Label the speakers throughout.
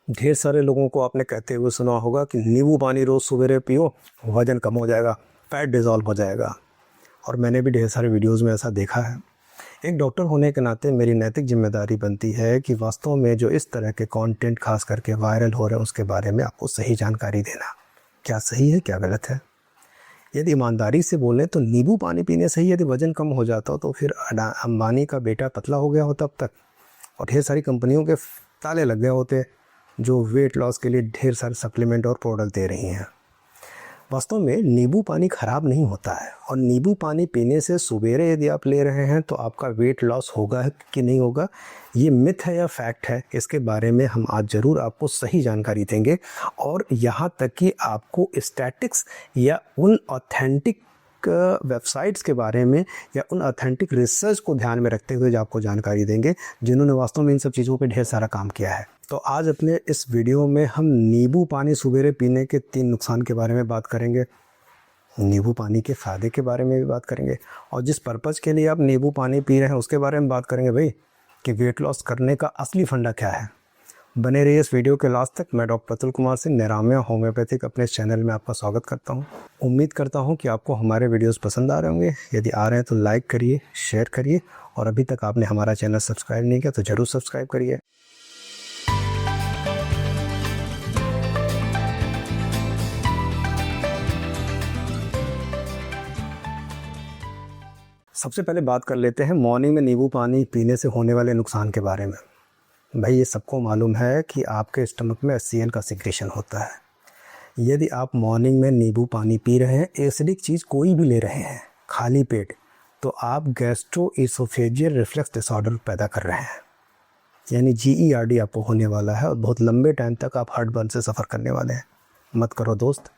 Speaker 1: ढेर सारे लोगों को आपने कहते हुए सुना होगा कि नींबू पानी रोज़ सवेरे पियो, वज़न कम हो जाएगा, फैट डिज़ॉल्व हो जाएगा। और मैंने भी ढेर सारे वीडियोज़ में ऐसा देखा है। एक डॉक्टर होने के नाते मेरी नैतिक जिम्मेदारी बनती है कि वास्तव में जो इस तरह के कंटेंट खास करके वायरल हो रहे हैं उसके बारे में आपको सही जानकारी देना। क्या सही है, क्या गलत है। यदि ईमानदारी से बोलें तो नींबू पानी पीने से ही यदि वज़न कम हो जाता हो तो फिर अंबानी का बेटा पतला हो गया होता अब तक, और ढेर सारी कंपनियों के ताले लग गए होते जो वेट लॉस के लिए ढेर सारे सप्लीमेंट और प्रोडक्ट दे रही हैं। वास्तव में नींबू पानी ख़राब नहीं होता है, और नींबू पानी पीने से सवेरे यदि आप ले रहे हैं तो आपका वेट लॉस होगा कि नहीं होगा, ये मिथ है या फैक्ट है, इसके बारे में हम आज ज़रूर आपको सही जानकारी देंगे। और यहाँ तक कि आपको स्टैटिक्स या उन ऑथेंटिक वेबसाइट्स के बारे में या उन ऑथेंटिक रिसर्च को ध्यान में रखते हुए जो आपको जानकारी देंगे जिन्होंने वास्तव में इन सब चीज़ों पे ढेर सारा काम किया है। तो आज अपने इस वीडियो में हम नींबू पानी सवेरे पीने के 3 नुकसान के बारे में बात करेंगे, नींबू पानी के फ़ायदे के बारे में भी बात करेंगे, और जिस पर्पज़ के लिए आप नींबू पानी पी रहे हैं उसके बारे में बात करेंगे भाई, कि वेट लॉस करने का असली फंडा क्या है। बने रहिए इस वीडियो के लास्ट तक। मैं डॉक्टर प्रतुल कुमार सिंह, निरामया होम्योपैथिक, अपने चैनल में आपका स्वागत करता हूं। उम्मीद करता हूं कि आपको हमारे वीडियोस पसंद आ रहे होंगे। यदि आ रहे हैं तो लाइक करिए, शेयर करिए, और अभी तक आपने हमारा चैनल सब्सक्राइब नहीं किया तो ज़रूर सब्सक्राइब करिए। सबसे पहले बात कर लेते हैं मॉर्निंग में नींबू पानी पीने से होने वाले नुकसान के बारे में। भाई, ये सबको मालूम है कि आपके स्टमक में HCl का सिक्रेशन होता है। यदि आप मॉर्निंग में नींबू पानी पी रहे हैं, एसिडिक चीज़ कोई भी ले रहे हैं खाली पेट, तो आप गैस्ट्रोइसोफेजियल रिफ्लक्स डिसऑर्डर पैदा कर रहे हैं, यानी GERD आपको होने वाला है, और बहुत लंबे टाइम तक आप हार्टबर्न से सफ़र करने वाले हैं। मत करो दोस्त,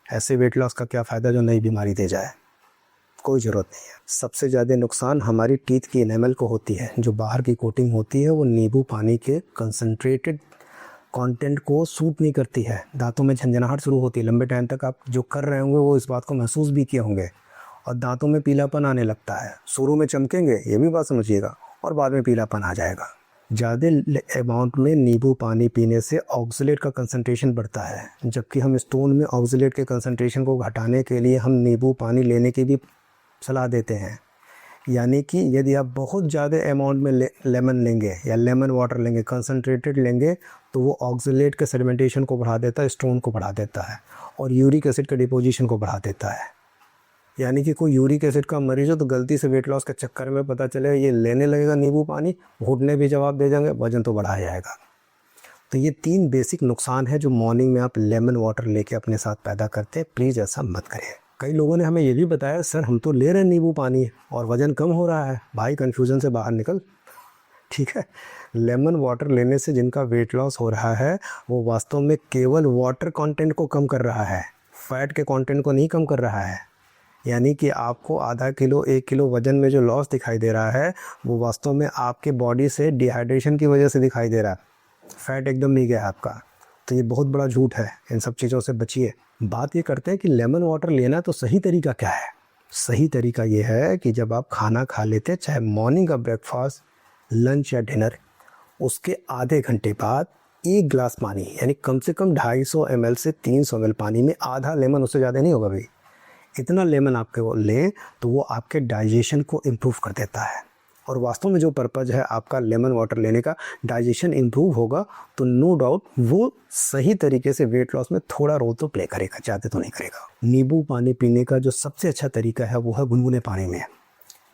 Speaker 1: ऐसे वेट लॉस का क्या फ़ायदा जो नई बीमारी दे जाए, कोई ज़रूरत नहीं है। सबसे ज़्यादा नुकसान हमारी टीथ की एनेमल को होती है। जो बाहर की कोटिंग होती है वो नींबू पानी के कंसंट्रेटेड कंटेंट को सूट नहीं करती है। दांतों में झंझनाहट शुरू होती है। लंबे टाइम तक आप जो कर रहे होंगे वो इस बात को महसूस भी किए होंगे, और दांतों में पीलापन आने लगता है। शुरू में चमकेंगे, ये भी बात समझिएगा, और बाद में पीलापन आ जाएगा। ज़्यादा अमाउंट में नींबू पानी पीने से ऑक्सलेट का कंसंट्रेशन बढ़ता है, जबकि हम स्टोन में ऑक्सलेट के कंसंट्रेशन को घटाने के लिए हम नींबू पानी लेने की भी सलाह देते हैं। यानी कि यदि आप बहुत ज़्यादा अमाउंट में लेमन लेंगे या लेमन वाटर लेंगे, कंसनट्रेटेड लेंगे, तो वो ऑक्सलेट के सेडिमेंटेशन को बढ़ा देता है, स्टोन को बढ़ा देता है, और यूरिक एसिड के डिपोजिशन को बढ़ा देता है। यानी कि कोई यूरिक एसिड का मरीज हो तो गलती से वेट लॉस के चक्कर में पता चले ये लेने लगेगा नींबू पानी, घुटने भी जवाब दे जाएंगे, वजन तो बढ़ा जाएगा। तो ये 3 बेसिक नुकसान है जो मॉर्निंग में आप लेमन वाटर लेके अपने साथ पैदा करते हैं। प्लीज़ ऐसा मत करें। कई लोगों ने हमें ये भी बताया, सर हम तो ले रहे हैं नींबू पानी और वज़न कम हो रहा है। भाई, कन्फ्यूज़न से बाहर निकल, ठीक है। लेमन वाटर लेने से जिनका वेट लॉस हो रहा है वो वास्तव में केवल वाटर कंटेंट को कम कर रहा है, फैट के कंटेंट को नहीं कम कर रहा है। यानी कि आपको आधा किलो 1 किलो वज़न में जो लॉस दिखाई दे रहा है वो वास्तव में आपके बॉडी से डिहाइड्रेशन की वजह से दिखाई दे रहा है। फैट एकदम नहीं गया आपका। तो ये बहुत बड़ा झूठ है, इन सब चीज़ों से बचिए। बात ये करते हैं कि लेमन वाटर लेना तो सही तरीका क्या है। सही तरीका ये है कि जब आप खाना खा लेते हैं, चाहे मॉर्निंग का ब्रेकफास्ट, लंच या डिनर, उसके आधे घंटे बाद 1 गिलास पानी, यानी कम से कम 250 ml से 300 ml पानी में आधा लेमन, उससे ज़्यादा नहीं होगा भाई, इतना लेमन आपके वो लें तो वो आपके डाइजेशन को इम्प्रूव कर देता है। और वास्तव में जो पर्पज़ है आपका लेमन वाटर लेने का, डाइजेशन इम्प्रूव होगा तो नो डाउट वो सही तरीके से वेट लॉस में थोड़ा रोल तो प्ले करेगा, ज़्यादा तो नहीं करेगा। नींबू पानी पीने का जो सबसे अच्छा तरीका है वो है गुनगुने पानी में,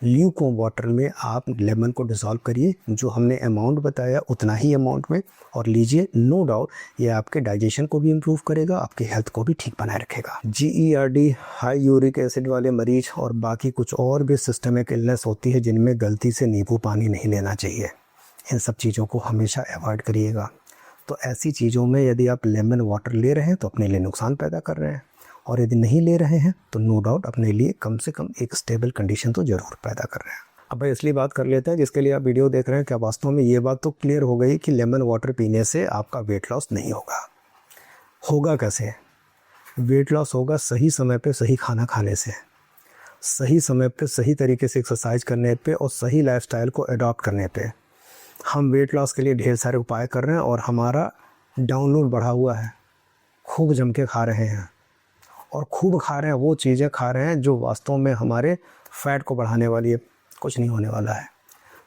Speaker 1: ल्यूकवार्म वाटर में आप लेमन को डिसॉल्व करिए, जो हमने अमाउंट बताया उतना ही अमाउंट में, और लीजिए। नो डाउट ये आपके डाइजेशन को भी इम्प्रूव करेगा, आपकी हेल्थ को भी ठीक बनाए रखेगा। GERD, हाई यूरिक एसिड वाले मरीज और बाकी कुछ और भी सिस्टमिक इलनेस होती है जिनमें गलती से नींबू पानी नहीं लेना चाहिए। इन सब चीज़ों को हमेशा अवॉइड करिएगा। तो ऐसी चीज़ों में यदि आप लेमन वाटर ले रहे हैं तो अपने लिए नुकसान पैदा कर रहे हैं, और यदि नहीं ले रहे हैं तो नो डाउट अपने लिए कम से कम एक स्टेबल कंडीशन तो ज़रूर पैदा कर रहे हैं। अब भाई, इसलिए बात कर लेते हैं जिसके लिए आप वीडियो देख रहे हैं। क्या वास्तव में ये बात तो क्लियर हो गई कि लेमन वाटर पीने से आपका वेट लॉस नहीं होगा? होगा कैसे? वेट लॉस होगा सही समय पे सही खाना खाने से, सही समय पे सही तरीके से एक्सरसाइज करने पे, और सही लाइफस्टाइल को अडॉप्ट करने पे। हम वेट लॉस के लिए ढेर सारे उपाय कर रहे हैं और हमारा डाउनलोड बढ़ा हुआ है, खूब जम के खा रहे हैं, और खूब खा रहे हैं वो चीज़ें खा रहे हैं जो वास्तव में हमारे फैट को बढ़ाने वाली है, कुछ नहीं होने वाला है।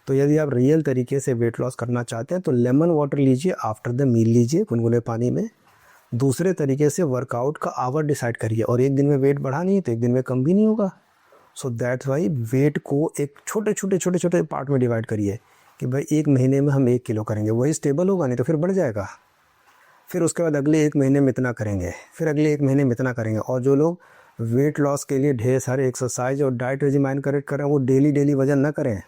Speaker 1: तो यदि आप रियल तरीके से वेट लॉस करना चाहते हैं तो लेमन वाटर लीजिए, आफ्टर द मील लीजिए गुनगुने पानी में। दूसरे तरीके से वर्कआउट का आवर डिसाइड करिए, और एक दिन में वेट बढ़ा नहीं है तो एक दिन में कम भी नहीं होगा। सो दैट्स वाई वेट को एक छोटे छोटे पार्ट में डिवाइड करिए कि भाई 1 महीने में हम 1 किलो करेंगे, वही स्टेबल होगा, नहीं तो फिर बढ़ जाएगा। फिर उसके बाद अगले 1 महीने में इतना करेंगे, फिर अगले 1 महीने में इतना करेंगे। और जो लोग वेट लॉस के लिए ढेर सारे एक्सरसाइज और डाइट रेजिमेंट करेक्ट करें, वो डेली वज़न ना करें,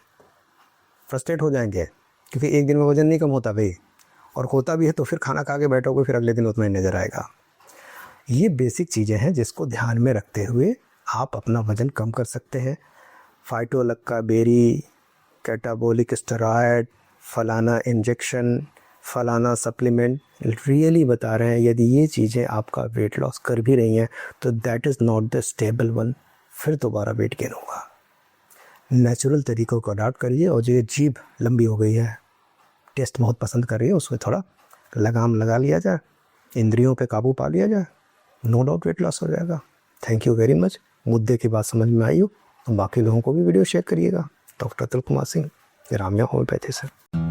Speaker 1: फ्रस्ट्रेट हो जाएंगे, क्योंकि एक दिन में वज़न नहीं कम होता भाई, और होता भी है तो फिर खाना खा के बैठोगे, फिर अगले दिन उतना ही नज़र आएगा। ये बेसिक चीज़ें हैं जिसको ध्यान में रखते हुए आप अपना वज़न कम कर सकते हैं। फाइटोलक्का बेरी, कैटाबोलिक स्टेरॉयड, फलाना इंजेक्शन, फलाना सप्लीमेंट रियली बता रहे हैं, यदि ये चीज़ें आपका वेट लॉस कर भी रही हैं तो that is not the stable one, फिर दोबारा वेट गेन होगा। नेचुरल तरीक़ों को अडॉप्ट करिए, और जो जीभ लंबी हो गई है, टेस्ट बहुत पसंद कर रही है, उसमें थोड़ा लगाम लगा लिया जाए, इंद्रियों पे काबू पा लिया जाए, नो डाउट वेट लॉस हो जाएगा। Thank you very much. मुद्दे की बात समझ में आई हो तो बाकी लोगों को भी वीडियो शेयर करिएगा। डॉक्टर अतुल कुमार सिंह, रामिया होम्योपैथी से।